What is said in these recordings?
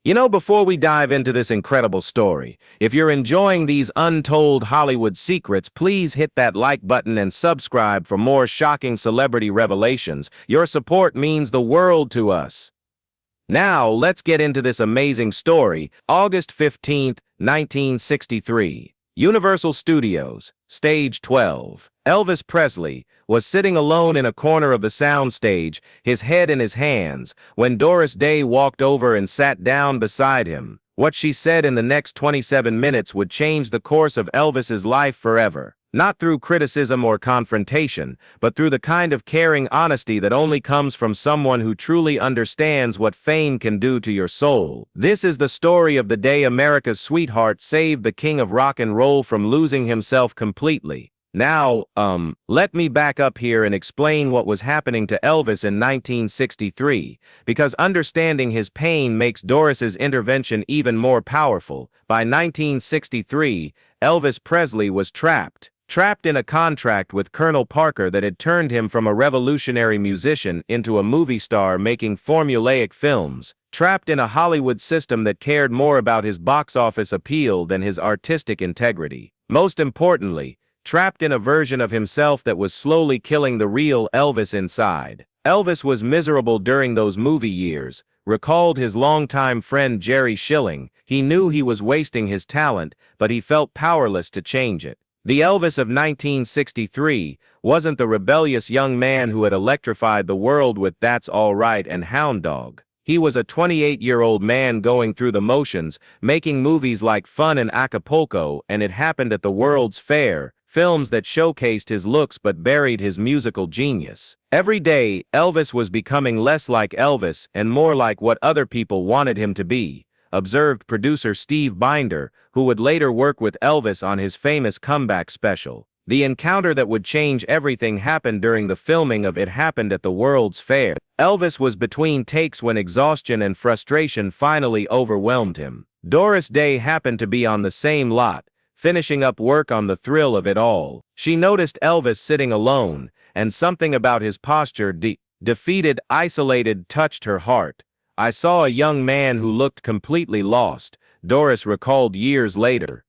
Before we dive into this incredible story, if you're enjoying these untold Hollywood secrets, please hit that like button and subscribe for more shocking celebrity revelations. Your support means the world to us. Now, let's get into this amazing story. August 15th, 1963. Universal Studios, Stage 12. Elvis Presley was sitting alone in a corner of the soundstage, his head in his hands, when Doris Day walked over and sat down beside him. What she said in the next 27 minutes would change the course of Elvis's life forever. Not through criticism or confrontation, but through the kind of caring honesty that only comes from someone who truly understands what fame can do to your soul. This is the story of the day America's sweetheart saved the king of rock and roll from losing himself completely. Now, let me back up here and explain what was happening to Elvis in 1963, because understanding his pain makes Doris's intervention even more powerful. By 1963, Elvis Presley was trapped in a contract with Colonel Parker that had turned him from a revolutionary musician into a movie star making formulaic films, trapped in a Hollywood system that cared more about his box office appeal than his artistic integrity. Most importantly, trapped in a version of himself that was slowly killing the real Elvis inside. Elvis was miserable during those movie years, recalled his longtime friend Jerry Schilling. He knew he was wasting his talent, but he felt powerless to change it. The Elvis of 1963 wasn't the rebellious young man who had electrified the world with That's All Right and Hound Dog. He was a 28-year-old man going through the motions, making movies like Fun and Acapulco and It Happened at the World's Fair, films that showcased his looks but buried his musical genius. Every day, Elvis was becoming less like Elvis and more like what other people wanted him to be, observed producer Steve Binder, who would later work with Elvis on his famous comeback special. The encounter that would change everything happened during the filming of It Happened at the World's Fair. Elvis was between takes when exhaustion and frustration finally overwhelmed him. Doris Day happened to be on the same lot, finishing up work on the thrill of it all. She noticed Elvis sitting alone, and something about his posture, defeated, isolated, touched her heart. "I saw a young man who looked completely lost," Doris recalled years later.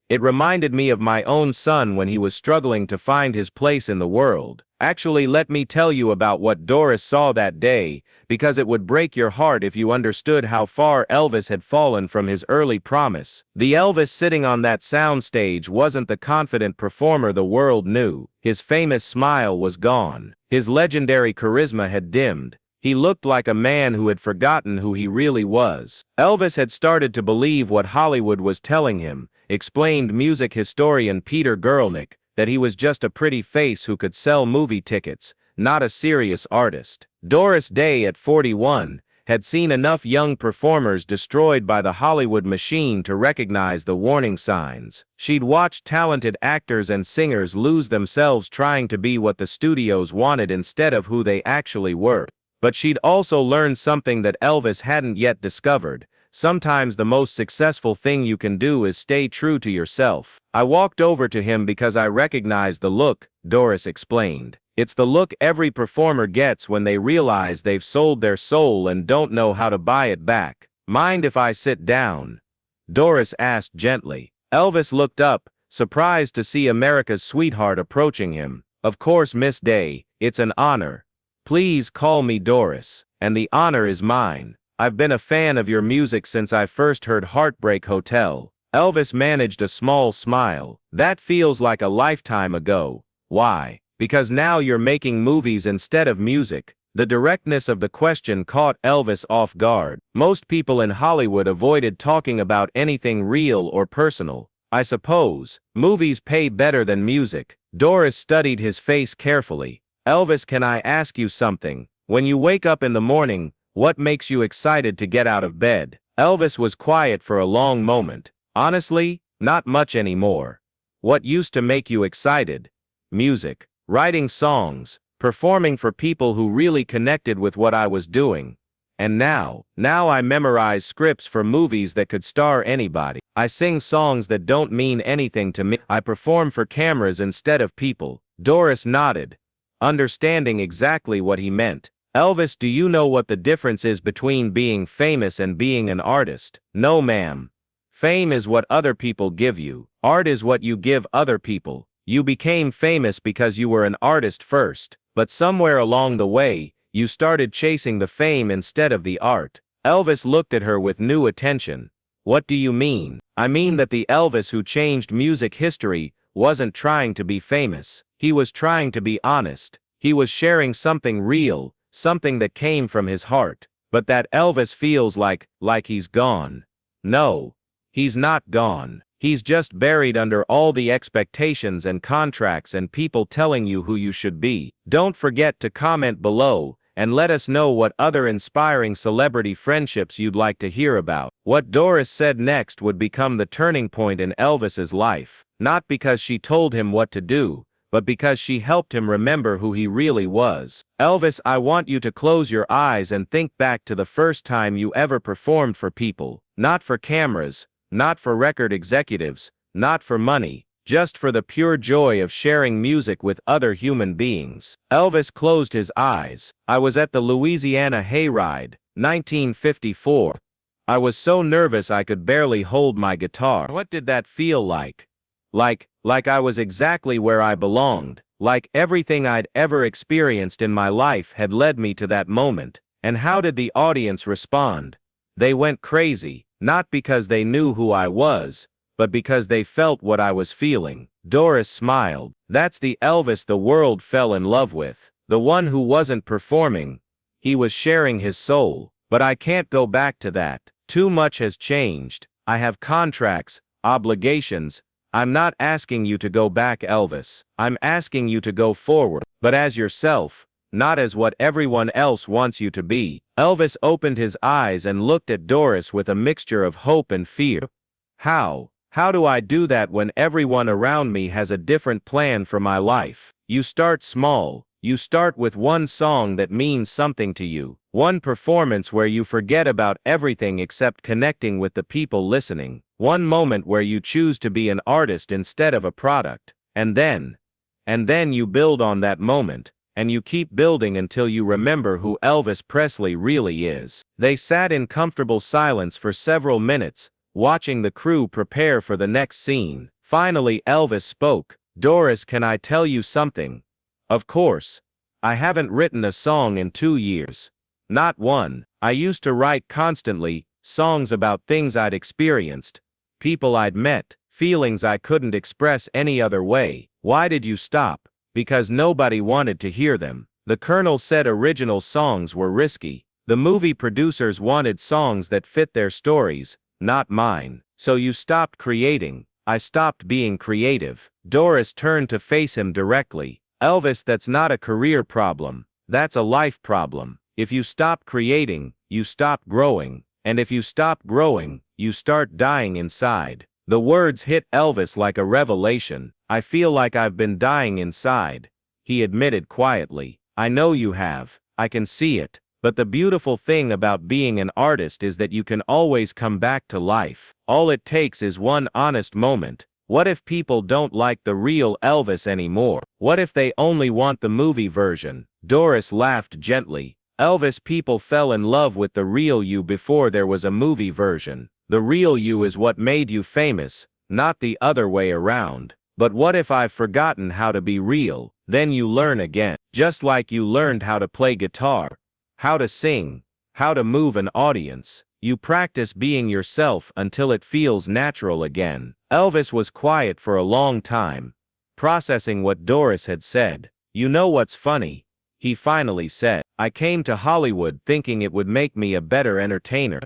"It reminded me of my own son when he was struggling to find his place in the world." Actually, let me tell you about what Doris saw that day, because it would break your heart if you understood how far Elvis had fallen from his early promise. The Elvis sitting on that soundstage wasn't the confident performer the world knew. His famous smile was gone. His legendary charisma had dimmed. He looked like a man who had forgotten who he really was. Elvis had started to believe what Hollywood was telling him, explained music historian Peter Guralnick, that he was just a pretty face who could sell movie tickets, not a serious artist. Doris Day, at 41, had seen enough young performers destroyed by the Hollywood machine to recognize the warning signs. She'd watched talented actors and singers lose themselves trying to be what the studios wanted instead of who they actually were. But she'd also learned something that Elvis hadn't yet discovered. Sometimes the most successful thing you can do is stay true to yourself. "I walked over to him because I recognized the look," Doris explained. "It's the look every performer gets when they realize they've sold their soul and don't know how to buy it back." "Mind if I sit down?" Doris asked gently. Elvis looked up, surprised to see America's sweetheart approaching him. "Of course, Miss Day, it's an honor. Please call me Doris, and the honor is mine. I've been a fan of your music since I first heard Heartbreak Hotel." Elvis managed a small smile. "That feels like a lifetime ago." "Why?" "Because now you're making movies instead of music." The directness of the question caught Elvis off guard. Most people in Hollywood avoided talking about anything real or personal. "I suppose movies pay better than music." Doris studied his face carefully. "Elvis, can I ask you something? When you wake up in the morning, what makes you excited to get out of bed?" Elvis was quiet for a long moment. "Honestly, not much anymore." "What used to make you excited?" "Music. Writing songs. Performing for people who really connected with what I was doing. And now I memorize scripts for movies that could star anybody. I sing songs that don't mean anything to me. I perform for cameras instead of people." Doris nodded, understanding exactly what he meant. Elvis, do you know what the difference is between being famous and being an artist? No, ma'am. Fame is what other people give you. Art is what you give other people. You became famous because you were an artist first, but somewhere along the way, you started chasing the fame instead of the art. Elvis looked at her with new attention. What do you mean? I mean that the Elvis who changed music history wasn't trying to be famous. He was trying to be honest. He was sharing something real, something that came from his heart. But that Elvis feels like he's gone. No, he's not gone. He's just buried under all the expectations and contracts and people telling you who you should be. Don't forget to comment below and let us know what other inspiring celebrity friendships you'd like to hear about. What Doris said next would become the turning point in Elvis's life, not because she told him what to do, but because she helped him remember who he really was. Elvis, I want you to close your eyes and think back to the first time you ever performed for people, not for cameras, not for record executives, not for money, just for the pure joy of sharing music with other human beings. Elvis closed his eyes. I was at the Louisiana Hayride, 1954. I was so nervous I could barely hold my guitar. What did that feel like? Like I was exactly where I belonged, like everything I'd ever experienced in my life had led me to that moment. And how did the audience respond? They went crazy, not because they knew who I was, but because they felt what I was feeling. Doris smiled. That's the Elvis the world fell in love with. The one who wasn't performing. He was sharing his soul. But I can't go back to that. Too much has changed. I have contracts, obligations. I'm not asking you to go back, Elvis. I'm asking you to go forward, but as yourself, not as what everyone else wants you to be. Elvis opened his eyes and looked at Doris with a mixture of hope and fear. How do I do that when everyone around me has a different plan for my life? You start small. You start with one song that means something to you. One performance where you forget about everything except connecting with the people listening. One moment where you choose to be an artist instead of a product. And then you build on that moment, and you keep building until you remember who Elvis Presley really is. They sat in comfortable silence for several minutes, watching the crew prepare for the next scene. Finally Elvis spoke. Doris, can I tell you something? Of course. I haven't written a song in 2 years. Not one. I used to write constantly, songs about things I'd experienced, people I'd met, feelings I couldn't express any other way. Why did you stop? Because nobody wanted to hear them. The Colonel said original songs were risky. The movie producers wanted songs that fit their stories, not mine. So you stopped creating. I stopped being creative. Doris turned to face him directly. Elvis, that's not a career problem. That's a life problem. If you stop creating, you stop growing. And if you stop growing, you start dying inside. The words hit Elvis like a revelation. I feel like I've been dying inside, he admitted quietly. I know you have. I can see it. But the beautiful thing about being an artist is that you can always come back to life. All it takes is one honest moment. What if people don't like the real Elvis anymore? What if they only want the movie version? Doris laughed gently. Elvis, people fell in love with the real you before there was a movie version. The real you is what made you famous, not the other way around. But what if I've forgotten how to be real? Then you learn again. Just like you learned how to play guitar, how to sing, how to move an audience. You practice being yourself until it feels natural again. Elvis was quiet for a long time, processing what Doris had said. You know what's funny? He finally said. I came to Hollywood thinking it would make me a better entertainer.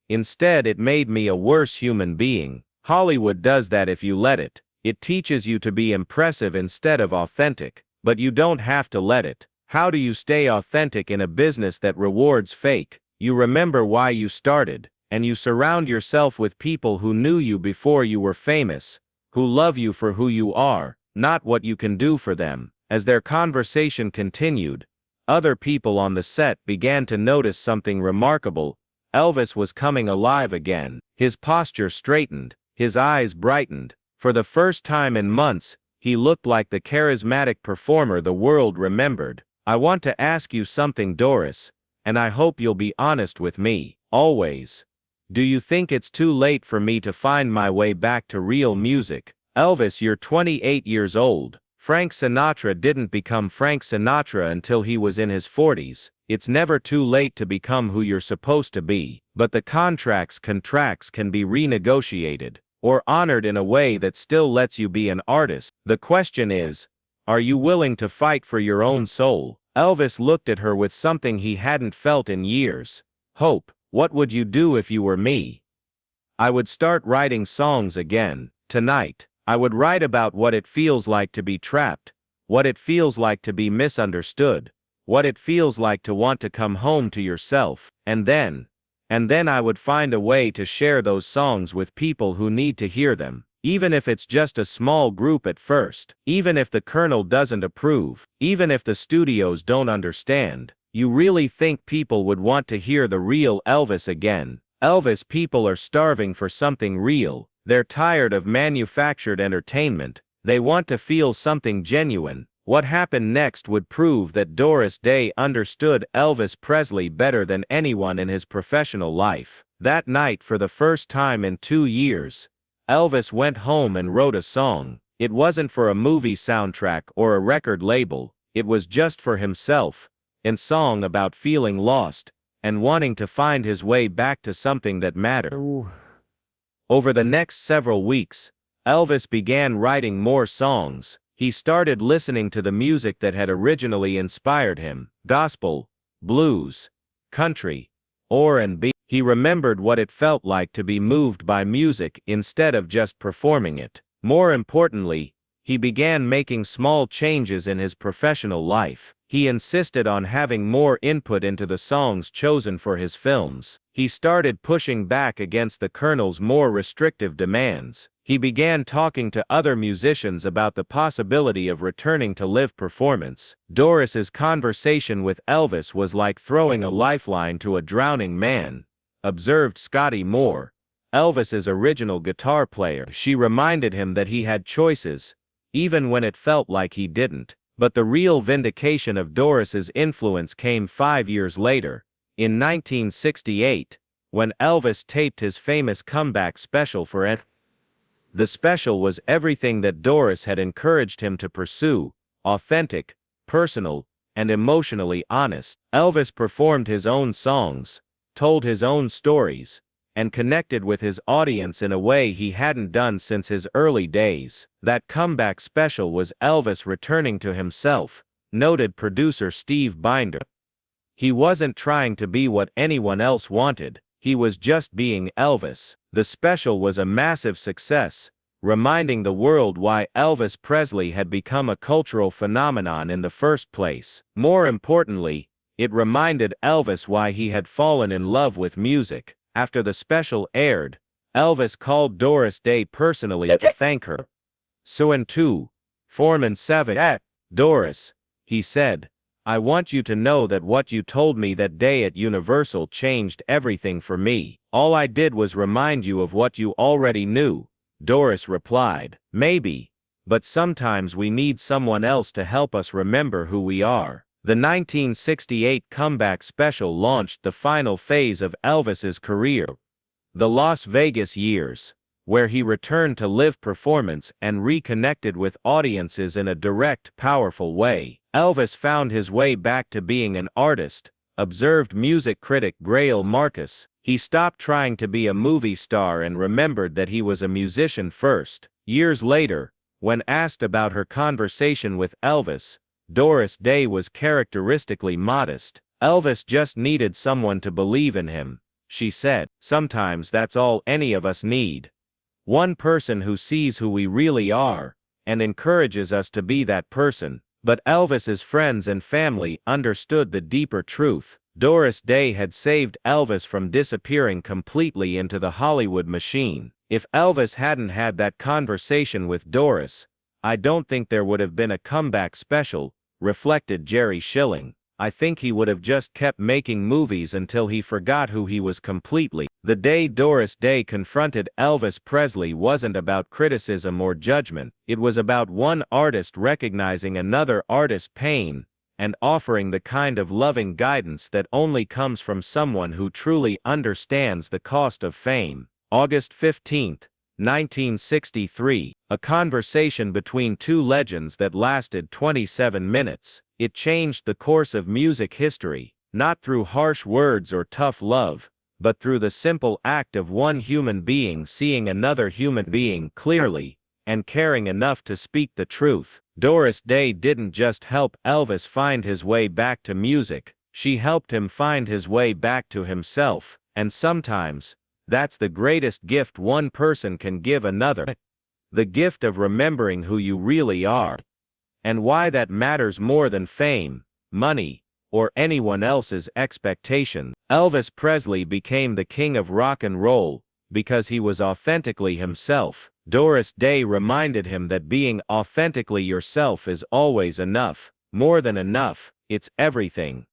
Instead, it made me a worse human being. Hollywood does that if you let it. It teaches you to be impressive instead of authentic. But you don't have to let it. How do you stay authentic in a business that rewards fake? You remember why you started, and you surround yourself with people who knew you before you were famous, who love you for who you are, not what you can do for them. As their conversation continued, other people on the set began to notice something remarkable. Elvis was coming alive again. His posture straightened, his eyes brightened. For the first time in months, he looked like the charismatic performer the world remembered. I want to ask you something, Doris, and I hope you'll be honest with me, always. Do you think it's too late for me to find my way back to real music? Elvis, you're 28 years old. Frank Sinatra didn't become Frank Sinatra until he was in his 40s. It's never too late to become who you're supposed to be, but the contracts can be renegotiated, or honored in a way that still lets you be an artist. The question is, are you willing to fight for your own soul? Elvis looked at her with something he hadn't felt in years. Hope. What would you do if you were me? I would start writing songs again. Tonight, I would write about what it feels like to be trapped, what it feels like to be misunderstood, what it feels like to want to come home to yourself, and then I would find a way to share those songs with people who need to hear them, even if it's just a small group at first, even if the Colonel doesn't approve, even if the studios don't understand. You really think people would want to hear the real Elvis again? Elvis, people are starving for something real. They're tired of manufactured entertainment. They want to feel something genuine. What happened next would prove that Doris Day understood Elvis Presley better than anyone in his professional life. That night, for the first time in 2 years, Elvis went home and wrote a song. It wasn't for a movie soundtrack or a record label. It was just for himself. A song about feeling lost and wanting to find his way back to something that mattered. Ooh. Over the next several weeks, Elvis began writing more songs. He started listening to the music that had originally inspired him: gospel, blues, country, R&B. He remembered what it felt like to be moved by music instead of just performing it. More importantly, he began making small changes in his professional life. He insisted on having more input into the songs chosen for his films. He started pushing back against the Colonel's more restrictive demands. He began talking to other musicians about the possibility of returning to live performance. Doris's conversation with Elvis was like throwing a lifeline to a drowning man, observed Scotty Moore, Elvis's original guitar player. She reminded him that he had choices, even when it felt like he didn't. But the real vindication of Doris's influence came 5 years later, in 1968, when Elvis taped his famous comeback special for it. The special was everything that Doris had encouraged him to pursue: authentic, personal, and emotionally honest. Elvis performed his own songs, told his own stories, and connected with his audience in a way he hadn't done since his early days. That comeback special was Elvis returning to himself, noted producer Steve Binder. He wasn't trying to be what anyone else wanted, he was just being Elvis. The special was a massive success, reminding the world why Elvis Presley had become a cultural phenomenon in the first place. More importantly, it reminded Elvis why he had fallen in love with music. After the special aired, Elvis called Doris Day personally to thank her. So in 2007, Doris, he said, I want you to know that what you told me that day at Universal changed everything for me. All I did was remind you of what you already knew. Doris replied, maybe, but sometimes we need someone else to help us remember who we are. The 1968 comeback special launched the final phase of Elvis's career, the Las Vegas years, where he returned to live performance and reconnected with audiences in a direct, powerful way. Elvis found his way back to being an artist, observed music critic Grail Marcus. He stopped trying to be a movie star and remembered that he was a musician first. Years later, when asked about her conversation with Elvis, Doris Day was characteristically modest. Elvis just needed someone to believe in him, she said. Sometimes that's all any of us need. One person who sees who we really are, and encourages us to be that person. But Elvis's friends and family understood the deeper truth. Doris Day had saved Elvis from disappearing completely into the Hollywood machine. If Elvis hadn't had that conversation with Doris, I don't think there would have been a comeback special, reflected Jerry Schilling. I think he would have just kept making movies until he forgot who he was completely. The day Doris Day confronted Elvis Presley wasn't about criticism or judgment. It was about one artist recognizing another artist's pain and offering the kind of loving guidance that only comes from someone who truly understands the cost of fame. August 15, 1963, a conversation between two legends that lasted 27 minutes. It changed the course of music history, not through harsh words or tough love, but through the simple act of one human being seeing another human being clearly, and caring enough to speak the truth. Doris Day didn't just help Elvis find his way back to music, she helped him find his way back to himself, and sometimes, that's the greatest gift one person can give another. The gift of remembering who you really are. And why that matters more than fame, money, or anyone else's expectations. Elvis Presley became the king of rock and roll because he was authentically himself. Doris Day reminded him that being authentically yourself is always enough, more than enough, it's everything.